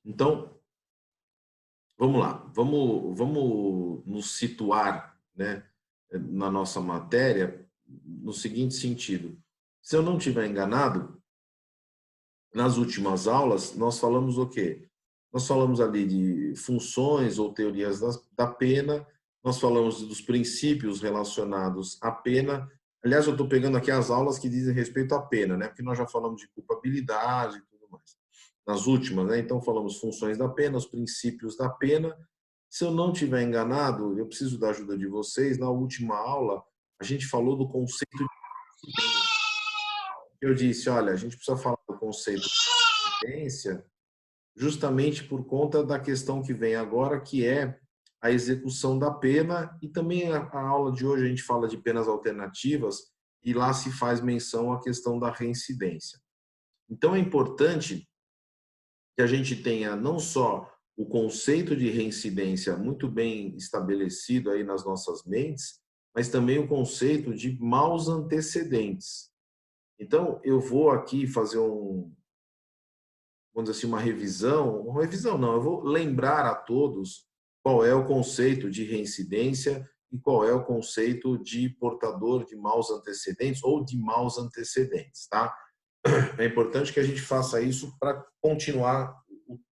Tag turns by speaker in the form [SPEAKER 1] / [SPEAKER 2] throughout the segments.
[SPEAKER 1] Então, vamos lá, vamos nos situar, né, na nossa matéria, no seguinte sentido. Se eu não estiver enganado, nas últimas aulas, nós falamos o quê? Nós falamos ali de funções ou teorias da pena, nós falamos dos princípios relacionados à pena. Aliás, eu estou pegando aqui as aulas que dizem respeito à pena, né? Porque nós já falamos de culpabilidade e tudo mais. Nas últimas, né? Então, falamos funções da pena, os princípios da pena. Se eu não estiver enganado, eu preciso da ajuda de vocês. Na última aula, a gente falou do conceito de incidência. Eu disse, olha, a gente precisa falar do conceito de incidência justamente por conta da questão que vem agora, que é a execução da pena, e também a aula de hoje a gente fala de penas alternativas, e lá se faz menção à questão da reincidência. Então é importante que a gente tenha não só o conceito de reincidência muito bem estabelecido aí nas nossas mentes, mas também o conceito de maus antecedentes. Então, eu vou aqui fazer vamos dizer assim, uma revisão não, eu vou lembrar a todos qual é o conceito de reincidência e qual é o conceito de portador de maus antecedentes ou de maus antecedentes, tá? É importante que a gente faça isso para continuar,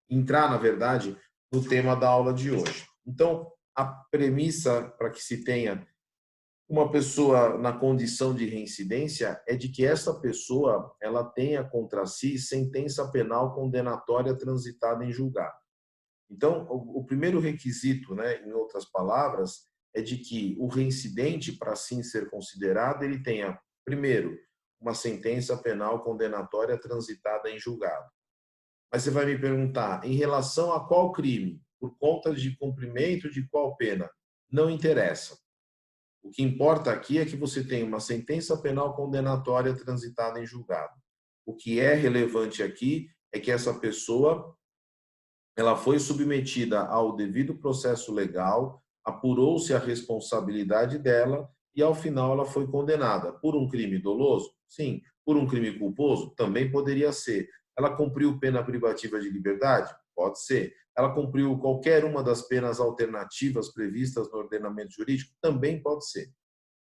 [SPEAKER 1] entrar, na verdade, no tema da aula de hoje. Então, a premissa para que se tenha uma pessoa na condição de reincidência é de que essa pessoa ela tenha contra si sentença penal condenatória transitada em julgado. Então, o primeiro requisito, né, em outras palavras, é de que o reincidente, para assim ser considerado, ele tenha, primeiro, uma sentença penal condenatória transitada em julgado. Mas você vai me perguntar, em relação a qual crime? Por conta de cumprimento de qual pena? Não interessa. O que importa aqui é que você tem uma sentença penal condenatória transitada em julgado. O que é relevante aqui é que essa pessoa ela foi submetida ao devido processo legal, apurou-se a responsabilidade dela e, ao final, ela foi condenada. Por um crime doloso? Sim. Por um crime culposo? Também poderia ser. Ela cumpriu pena privativa de liberdade? Pode ser. Ela cumpriu qualquer uma das penas alternativas previstas no ordenamento jurídico? Também pode ser.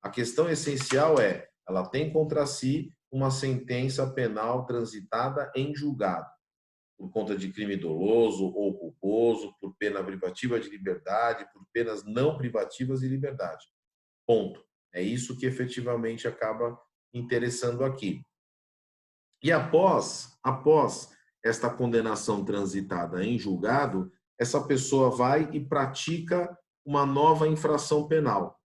[SPEAKER 1] A questão essencial é, ela tem contra si uma sentença penal transitada em julgado por conta de crime doloso ou culposo, por pena privativa de liberdade, por penas não privativas de liberdade. Ponto. É isso que efetivamente acaba interessando aqui. E após esta condenação transitada em julgado, essa pessoa vai e pratica uma nova infração penal.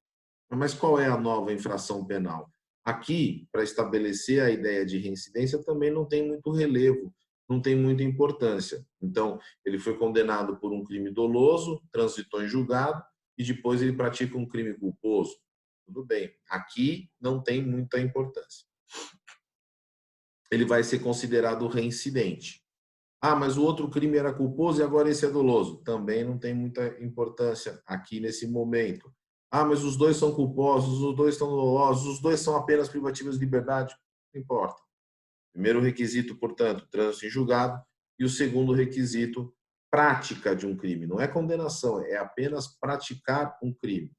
[SPEAKER 1] Mas qual é a nova infração penal? Aqui, para estabelecer a ideia de reincidência, também não tem muito relevo, não tem muita importância. Então, ele foi condenado por um crime doloso, transitou em julgado e depois ele pratica um crime culposo. Tudo bem. Aqui não tem muita importância. Ele vai ser considerado reincidente. Ah, mas o outro crime era culposo e agora esse é doloso. Também não tem muita importância aqui nesse momento. Ah, mas os dois são culposos, os dois estão dolosos, os dois são apenas privativas de liberdade. Não importa. Primeiro requisito, portanto, trânsito em julgado. E o segundo requisito, prática de um crime. Não é condenação, é apenas praticar um crime.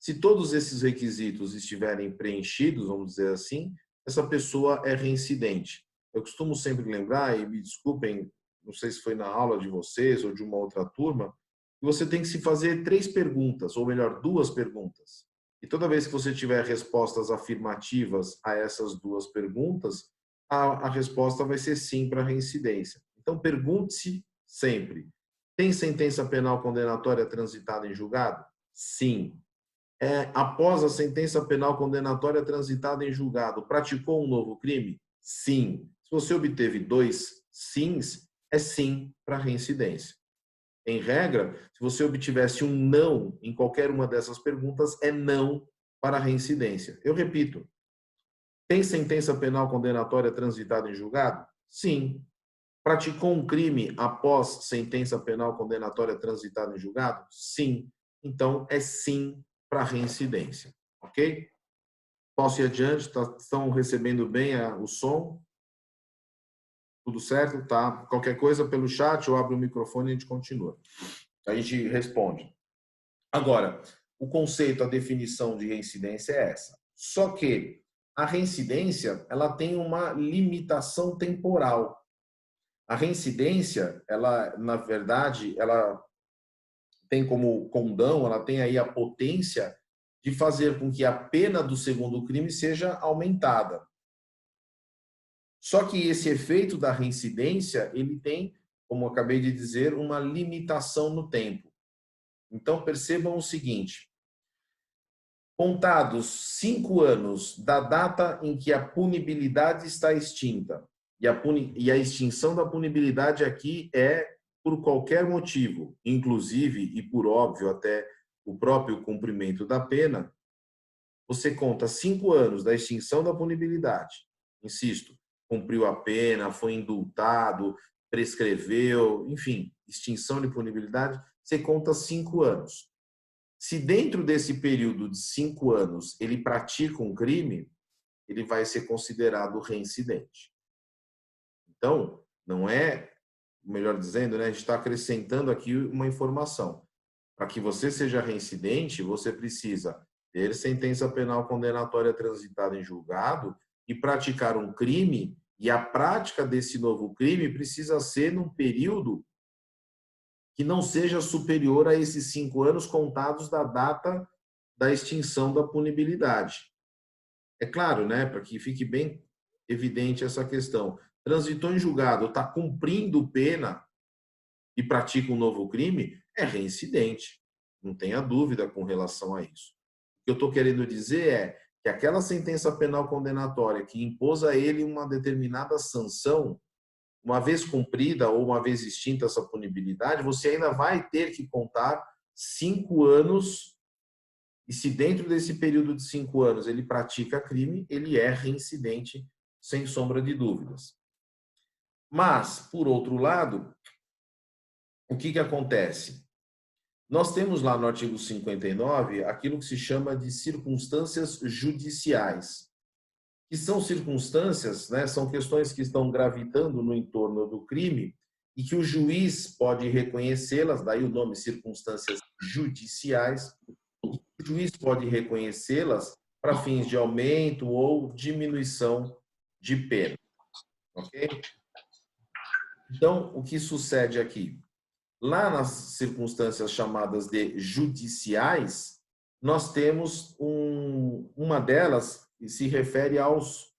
[SPEAKER 1] Se todos esses requisitos estiverem preenchidos, vamos dizer assim, essa pessoa é reincidente. Eu costumo sempre lembrar, e me desculpem, não sei se foi na aula de vocês ou de uma outra turma, que você tem que se fazer 3 perguntas, ou melhor, 2 perguntas. E toda vez que você tiver respostas afirmativas a essas 2 perguntas, a resposta vai ser sim para a reincidência. Então, pergunte-se sempre: tem sentença penal condenatória transitada em julgado? Sim. Após a sentença penal condenatória transitada em julgado, praticou um novo crime? Sim. Se você obteve 2 sims, é sim para reincidência. Em regra, se você obtivesse um não em qualquer uma dessas perguntas, é não para reincidência. Eu repito, tem sentença penal condenatória transitada em julgado? Sim. Praticou um crime após sentença penal condenatória transitada em julgado? Sim. Então, é sim para reincidência. Ok? Posso ir adiante? Estão recebendo bem o som? Tudo certo? Tá. Qualquer coisa pelo chat, eu abro o microfone e a gente continua. A gente responde. Agora, o conceito, a definição de reincidência é essa. Só que a reincidência, ela tem uma limitação temporal. A reincidência, ela, na verdade, ela tem como condão, ela tem aí a potência de fazer com que a pena do segundo crime seja aumentada. Só que esse efeito da reincidência, ele tem, como eu acabei de dizer, uma limitação no tempo. Então, percebam o seguinte: contados 5 anos da data em que a punibilidade está extinta, e a extinção da punibilidade aqui é por qualquer motivo, inclusive, e por óbvio, até o próprio cumprimento da pena, você conta 5 anos da extinção da punibilidade. Insisto, cumpriu a pena, foi indultado, prescreveu, enfim, extinção de punibilidade, você conta 5 anos. Se dentro desse período de 5 anos ele pratica um crime, ele vai ser considerado reincidente. Então, não é, melhor dizendo, né, a gente está acrescentando aqui uma informação. Para que você seja reincidente, você precisa ter sentença penal condenatória transitada em julgado e praticar um crime, e a prática desse novo crime precisa ser num período que não seja superior a esses 5 anos contados da data da extinção da punibilidade. É claro, né, para que fique bem evidente essa questão. Transitou em julgado, está cumprindo pena e pratica um novo crime, é reincidente. Não tenha dúvida com relação a isso. O que eu estou querendo dizer é que aquela sentença penal condenatória que impôs a ele uma determinada sanção, uma vez cumprida ou uma vez extinta essa punibilidade, você ainda vai ter que contar 5 anos, e se dentro desse período de 5 anos ele pratica crime, ele é reincidente, sem sombra de dúvidas. Mas, por outro lado, o que acontece? Nós temos lá no artigo 59 aquilo que se chama de circunstâncias judiciais, que são circunstâncias, né, são questões que estão gravitando no entorno do crime e que o juiz pode reconhecê-las, daí o nome circunstâncias judiciais, e o juiz pode reconhecê-las para fins de aumento ou diminuição de pena, ok? Então, o que sucede aqui? Lá nas circunstâncias chamadas de judiciais, nós temos uma delas que se refere aos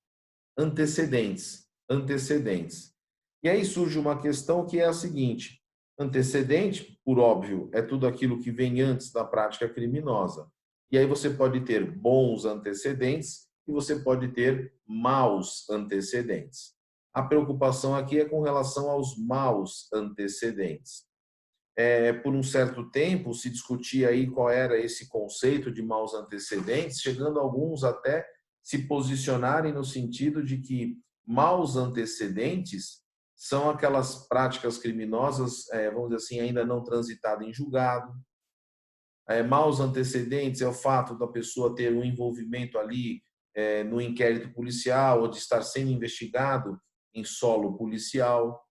[SPEAKER 1] antecedentes. Antecedentes. E aí surge uma questão que é a seguinte: antecedente, por óbvio, é tudo aquilo que vem antes da prática criminosa. E aí você pode ter bons antecedentes e você pode ter maus antecedentes. A preocupação aqui é com relação aos maus antecedentes. Por um certo tempo se discutia aí qual era esse conceito de maus antecedentes, chegando alguns até se posicionarem no sentido de que maus antecedentes são aquelas práticas criminosas, vamos dizer assim, ainda não transitadas em julgado. Maus antecedentes é o fato da pessoa ter um envolvimento ali no inquérito policial ou de estar sendo investigado em solo policial.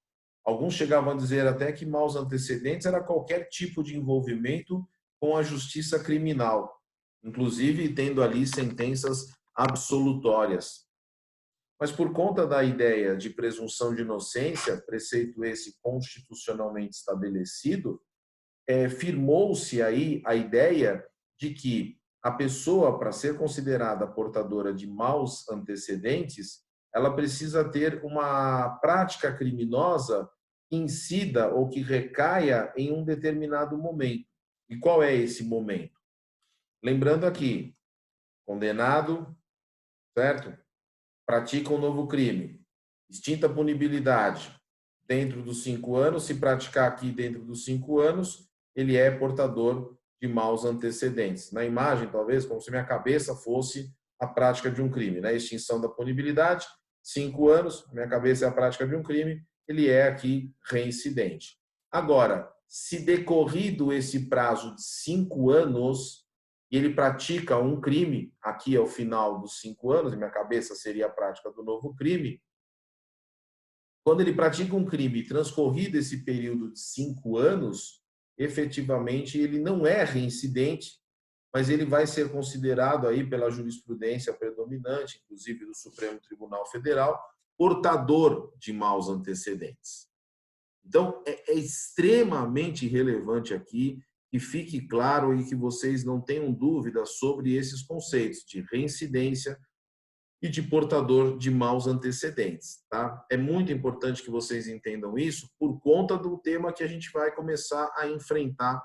[SPEAKER 1] Alguns chegavam a dizer até que maus antecedentes era qualquer tipo de envolvimento com a justiça criminal, inclusive tendo ali sentenças absolutórias. Mas por conta da ideia de presunção de inocência, preceito esse constitucionalmente estabelecido, firmou-se aí a ideia de que a pessoa, para ser considerada portadora de maus antecedentes, ela precisa ter uma prática criminosa que incida ou que recaia em um determinado momento. E qual é esse momento? Lembrando aqui, condenado, certo? Pratica um novo crime, extinta a punibilidade dentro dos 5 anos, se praticar aqui dentro dos 5 anos, ele é portador de maus antecedentes. Na imagem, talvez, como se minha cabeça fosse a prática de um crime, né? Extinção da punibilidade, 5 anos, minha cabeça é a prática de um crime, ele é aqui reincidente. Agora, se decorrido esse prazo de 5 anos, e ele pratica um crime, aqui ao final dos 5 anos, minha cabeça seria a prática do novo crime, quando ele pratica um crime transcorrido esse período de 5 anos, efetivamente ele não é reincidente, mas ele vai ser considerado aí pela jurisprudência predominante, inclusive do Supremo Tribunal Federal, portador de maus antecedentes. Então, é extremamente relevante aqui que fique claro e que vocês não tenham dúvidas sobre esses conceitos de reincidência e de portador de maus antecedentes. Tá? É muito importante que vocês entendam isso por conta do tema que a gente vai começar a enfrentar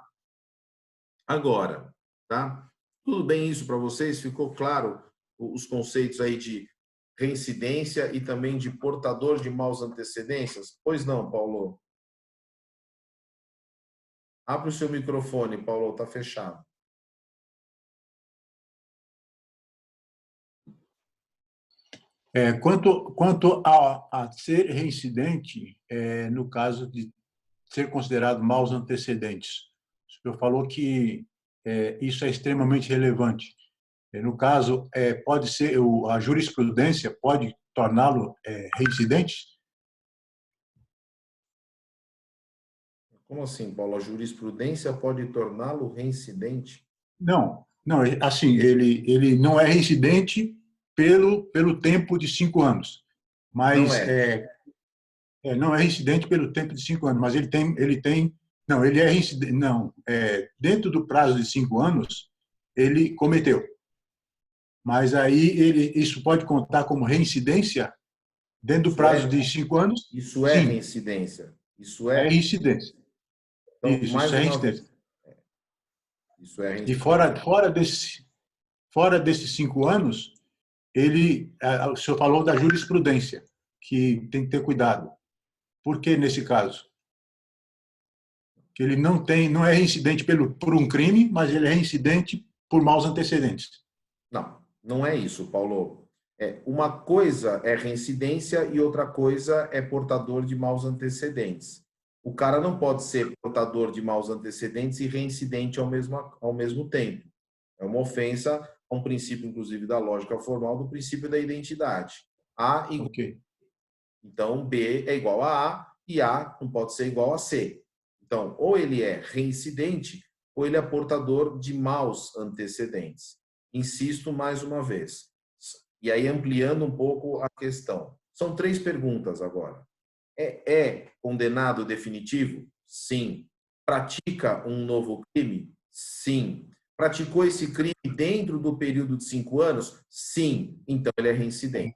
[SPEAKER 1] agora. Tá? Tudo bem isso para vocês? Ficou claro os conceitos aí de reincidência e também de portador de maus antecedentes? Pois não, Paulo? Abre o seu microfone, Paulo, está fechado.
[SPEAKER 2] Quanto a ser reincidente, no caso de ser considerado maus antecedentes, o senhor falou que isso é extremamente relevante. No caso, pode ser a jurisprudência pode torná-lo reincidente?
[SPEAKER 1] Como assim, Paulo? A jurisprudência pode torná-lo reincidente?
[SPEAKER 2] Não, assim, ele não é reincidente pelo tempo de 5 anos,
[SPEAKER 1] Não
[SPEAKER 2] mas
[SPEAKER 1] é.
[SPEAKER 2] não é reincidente pelo tempo de 5 anos, mas não, ele é reincidente, não, dentro do prazo de 5 anos, ele cometeu. Mas aí isso pode contar como reincidência dentro do prazo de 5 anos?
[SPEAKER 1] Isso é
[SPEAKER 2] Sim,
[SPEAKER 1] reincidência. Isso
[SPEAKER 2] é
[SPEAKER 1] é.
[SPEAKER 2] reincidência.
[SPEAKER 1] Então,
[SPEAKER 2] Isso
[SPEAKER 1] mais
[SPEAKER 2] é
[SPEAKER 1] uma vez.
[SPEAKER 2] reincidência.
[SPEAKER 1] Isso é
[SPEAKER 2] E
[SPEAKER 1] reincidência.
[SPEAKER 2] fora desses 5 anos, o senhor falou da jurisprudência, que tem que ter cuidado. Por que nesse caso? Que ele não é reincidente por um crime, mas ele é reincidente por maus antecedentes.
[SPEAKER 1] Não, não é isso, Paulo. Uma coisa é reincidência e outra coisa é portador de maus antecedentes. O cara não pode ser portador de maus antecedentes e reincidente ao mesmo tempo. É uma ofensa a um princípio, inclusive, da lógica formal, do princípio da identidade. A igual,
[SPEAKER 2] Ok.
[SPEAKER 1] então, B é igual a e A não pode ser igual a C. Então, ou ele é reincidente ou ele é portador de maus antecedentes. Insisto mais uma vez. E aí, ampliando um pouco a questão. São 3 perguntas agora. É condenado definitivo? Sim. Pratica um novo crime? Sim. Praticou esse crime dentro do período de 5 anos? Sim. Então, ele é reincidente.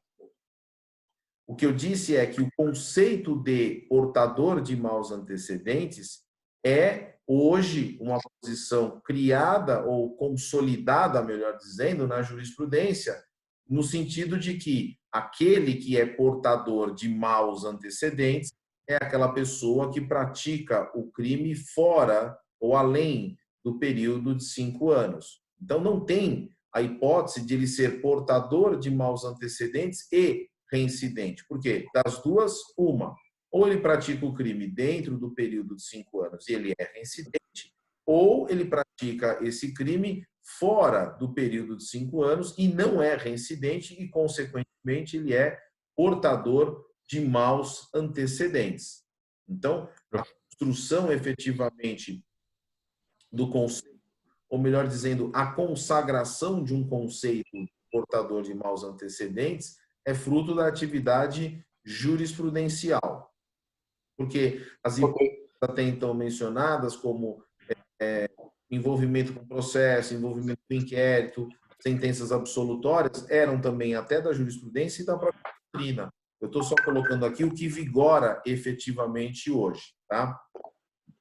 [SPEAKER 1] O que eu disse é que o conceito de portador de maus antecedentes é, hoje, uma posição criada ou consolidada, melhor dizendo, na jurisprudência, no sentido de que aquele que é portador de maus antecedentes é aquela pessoa que pratica o crime fora ou além do período de 5 anos. Então, não tem a hipótese de ele ser portador de maus antecedentes e reincidente. Por quê? Das duas, uma. Ou ele pratica o crime dentro do período de 5 anos e ele é reincidente, ou ele pratica esse crime fora do período de 5 anos e não é reincidente e, consequentemente, ele é portador de maus antecedentes. Então, a construção efetivamente do conceito, ou melhor dizendo, a consagração de um conceito portador de maus antecedentes é fruto da atividade jurisprudencial. Porque as hipóteses até então mencionadas, como envolvimento com processo, envolvimento com inquérito, sentenças absolutórias, eram também até da jurisprudência e da própria doutrina. Eu estou só colocando aqui o que vigora efetivamente hoje. Tá?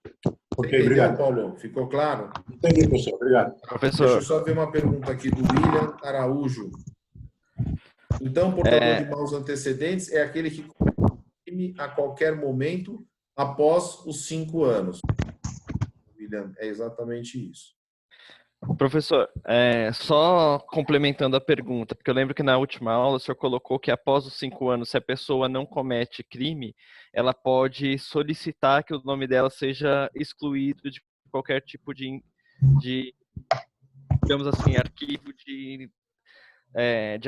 [SPEAKER 1] Você
[SPEAKER 2] Ok,
[SPEAKER 1] entendeu,
[SPEAKER 2] obrigado.
[SPEAKER 1] Paulo? Ficou claro?
[SPEAKER 2] Entendi, professor. Obrigado.
[SPEAKER 1] Deixa eu
[SPEAKER 3] Professor,
[SPEAKER 1] só ver uma pergunta aqui do William Araújo. Então, portador de maus antecedentes é aquele que crime a qualquer momento após os 5 anos. William, é exatamente isso.
[SPEAKER 3] professor, só complementando a pergunta, porque eu lembro que na última aula o senhor colocou que após os 5 anos, se a pessoa não comete crime, ela pode solicitar que o nome dela seja excluído de qualquer tipo de digamos assim, arquivo de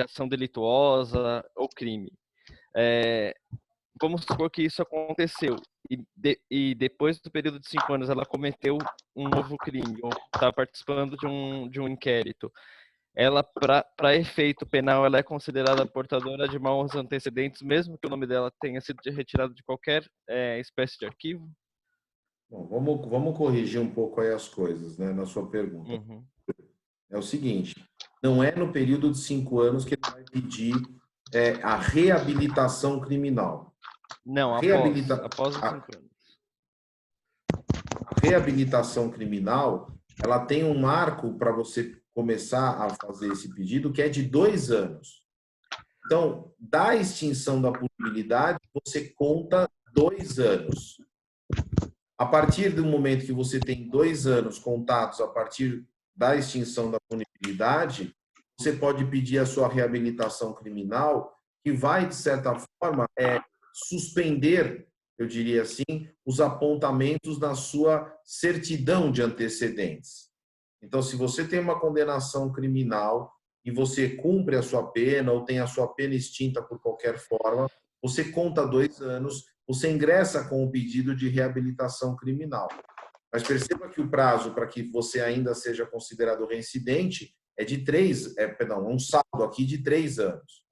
[SPEAKER 3] ação delituosa ou crime. vamos supor que isso aconteceu e depois do período de 5 anos ela cometeu um novo crime ou está participando de um inquérito. Ela, para efeito penal, ela é considerada portadora de maus antecedentes, mesmo que o nome dela tenha sido retirado de qualquer espécie de arquivo?
[SPEAKER 1] Bom, vamos corrigir um pouco aí as coisas, né, na sua pergunta.
[SPEAKER 3] Uhum.
[SPEAKER 1] É o seguinte, não é no período de 5 anos que ele vai pedir a reabilitação criminal.
[SPEAKER 3] Não, após os 5 anos.
[SPEAKER 1] A reabilitação criminal, ela tem um marco para você começar a fazer esse pedido, que é de 2 anos. Então, da extinção da punibilidade, você conta 2 anos. A partir do momento que você tem 2 anos contados a partir da extinção da punibilidade, você pode pedir a sua reabilitação criminal, que vai, de certa forma, suspender, eu diria assim, os apontamentos na sua certidão de antecedentes. Então, se você tem uma condenação criminal e você cumpre a sua pena ou tem a sua pena extinta por qualquer forma, você conta 2 anos, você ingressa com o pedido de reabilitação criminal. Mas perceba que o prazo para que você ainda seja considerado reincidente é de um saldo aqui de 3 anos.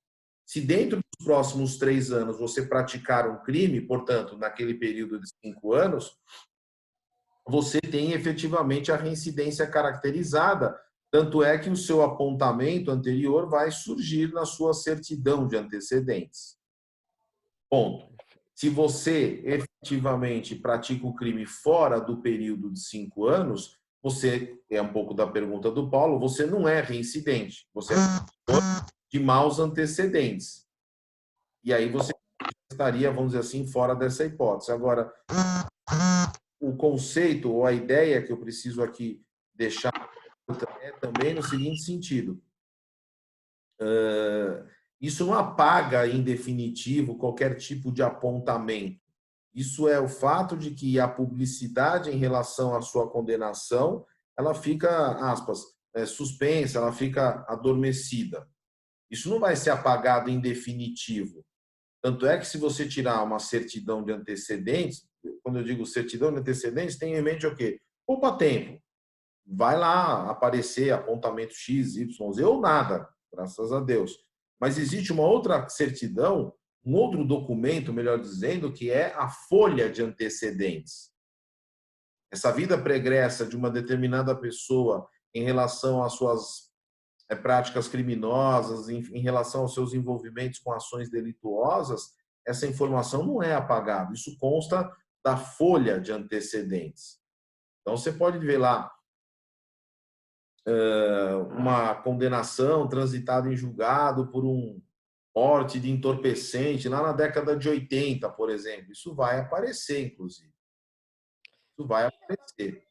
[SPEAKER 1] Se dentro dos próximos 3 anos você praticar um crime, portanto, naquele período de 5 anos, você tem efetivamente a reincidência caracterizada, tanto é que o seu apontamento anterior vai surgir na sua certidão de antecedentes. Ponto. Se você efetivamente pratica o crime fora do período de 5 anos, você, é um pouco da pergunta do Paulo, você não é reincidente, você é de maus antecedentes. E aí você estaria, vamos dizer assim, fora dessa hipótese. Agora, o conceito ou a ideia que eu preciso aqui deixar é também no seguinte sentido. Isso não apaga, em definitivo, qualquer tipo de apontamento. Isso é o fato de que a publicidade em relação à sua condenação, ela fica, aspas, suspensa, ela fica adormecida. Isso não vai ser apagado em definitivo. Tanto é que se você tirar uma certidão de antecedentes, quando eu digo certidão de antecedentes, tem em mente o quê? Poupa tempo. Vai lá aparecer apontamento X, Y, Z ou nada, graças a Deus. Mas existe uma outra certidão, um outro documento, melhor dizendo, que é a folha de antecedentes. Essa vida pregressa de uma determinada pessoa em relação às suas práticas criminosas, em relação aos seus envolvimentos com ações delituosas, essa informação não é apagada. Isso consta da folha de antecedentes. Então, você pode ver lá uma condenação transitada em julgado por um porte de entorpecente lá na década de 80, por exemplo. Isso vai aparecer, inclusive. Isso vai aparecer.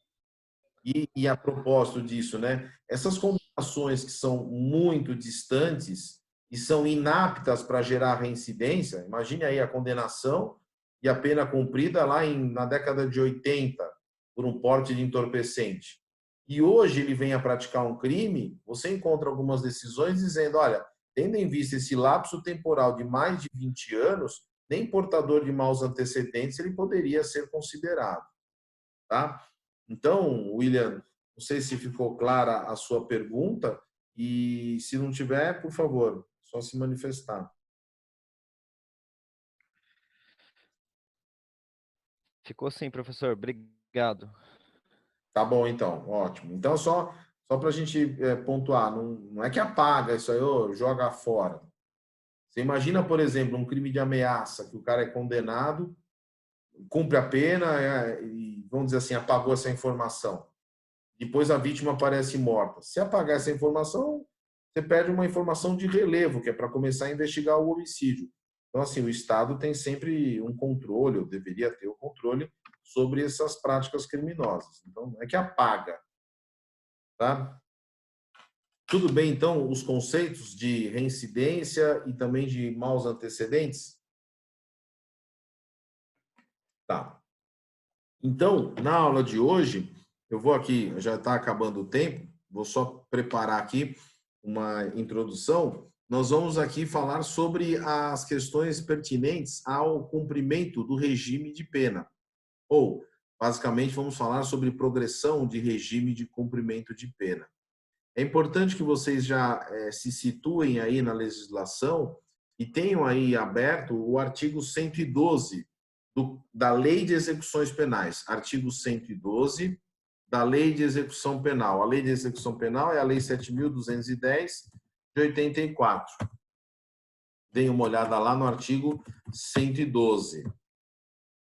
[SPEAKER 1] E a propósito disso, né? Essas condenações que são muito distantes e são inaptas para gerar reincidência, imagine aí a condenação e a pena cumprida lá na década de 80 por um porte de entorpecente. E hoje ele vem a praticar um crime, você encontra algumas decisões dizendo, olha, tendo em vista esse lapso temporal de mais de 20 anos, nem portador de maus antecedentes ele poderia ser considerado. Tá? Então, William, não sei se ficou clara a sua pergunta e se não tiver, por favor, só se manifestar.
[SPEAKER 3] Ficou sim, professor. Obrigado.
[SPEAKER 1] Tá bom, então, ótimo. Então, só para a gente pontuar, não é que apaga isso aí, joga fora. Você imagina, por exemplo, um crime de ameaça, que o cara é condenado, cumpre a pena e, vamos dizer assim, apagou essa informação. Depois a vítima aparece morta. Se apagar essa informação, você perde uma informação de relevo, que é para começar a investigar o homicídio. Então, assim, o Estado tem sempre um controle, ou deveria ter o controle, sobre essas práticas criminosas. Então, não é que apaga. Tá? Tudo bem, então, os conceitos de reincidência e também de maus antecedentes? Tá. Então, na aula de hoje, eu vou aqui, já está acabando o tempo, vou só preparar aqui uma introdução nós vamos aqui falar sobre as questões pertinentes ao cumprimento do regime de pena. Ou, basicamente, vamos falar sobre progressão de regime de cumprimento de pena. É importante que vocês já se situem aí na legislação e tenham aí aberto o artigo 112 da Lei de Execuções Penais. Artigo 112 da Lei de Execução Penal. A Lei de Execução Penal é a Lei 7.210 de 84. Deem uma olhada lá no artigo 112.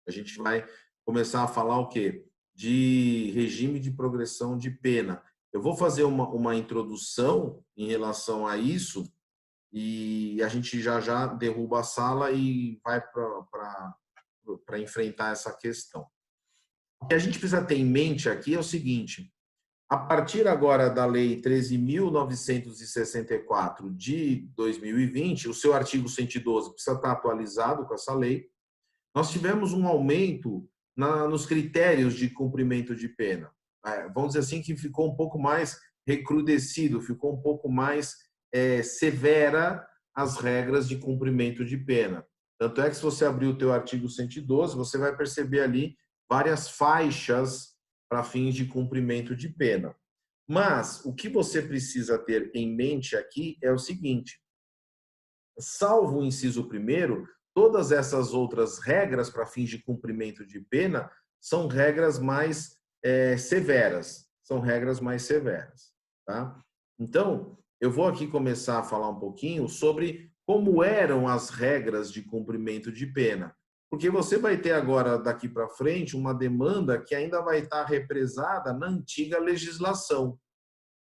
[SPEAKER 1] A gente vai começar a falar o quê? De regime de progressão de pena. Eu vou fazer uma introdução em relação a isso e a gente já derruba a sala e vai para enfrentar essa questão. O que a gente precisa ter em mente aqui é o seguinte: a partir agora da Lei 13.964 de 2020, o seu artigo 112 precisa estar atualizado com essa lei. Nós tivemos um aumento nos critérios de cumprimento de pena. Vamos dizer assim que ficou um pouco mais recrudescido, ficou um pouco mais severa as regras de cumprimento de pena. Tanto é que se você abrir o teu artigo 112, você vai perceber ali várias faixas para fins de cumprimento de pena. Mas o que você precisa ter em mente aqui é o seguinte: salvo o inciso 1º, todas essas outras regras para fins de cumprimento de pena são regras mais severas. São regras mais severas. Tá? Então, eu vou aqui começar a falar um pouquinho sobre como eram as regras de cumprimento de pena. Porque você vai ter agora, daqui para frente, uma demanda que ainda vai estar represada na antiga legislação.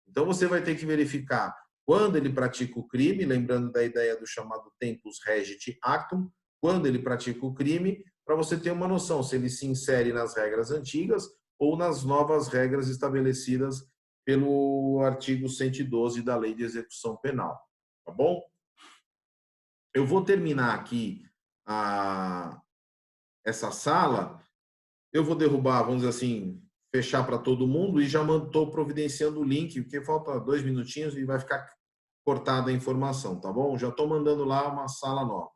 [SPEAKER 1] Então, você vai ter que verificar quando ele pratica o crime, lembrando da ideia do chamado tempus regit actum, quando ele pratica o crime, para você ter uma noção se ele se insere nas regras antigas ou nas novas regras estabelecidas pelo artigo 112 da Lei de Execução Penal. Tá bom? Eu vou terminar aqui essa sala, eu vou derrubar, vamos dizer assim, fechar para todo mundo e já estou providenciando o link, porque falta 2 minutinhos e vai ficar cortada a informação, tá bom? Já estou mandando lá uma sala nova.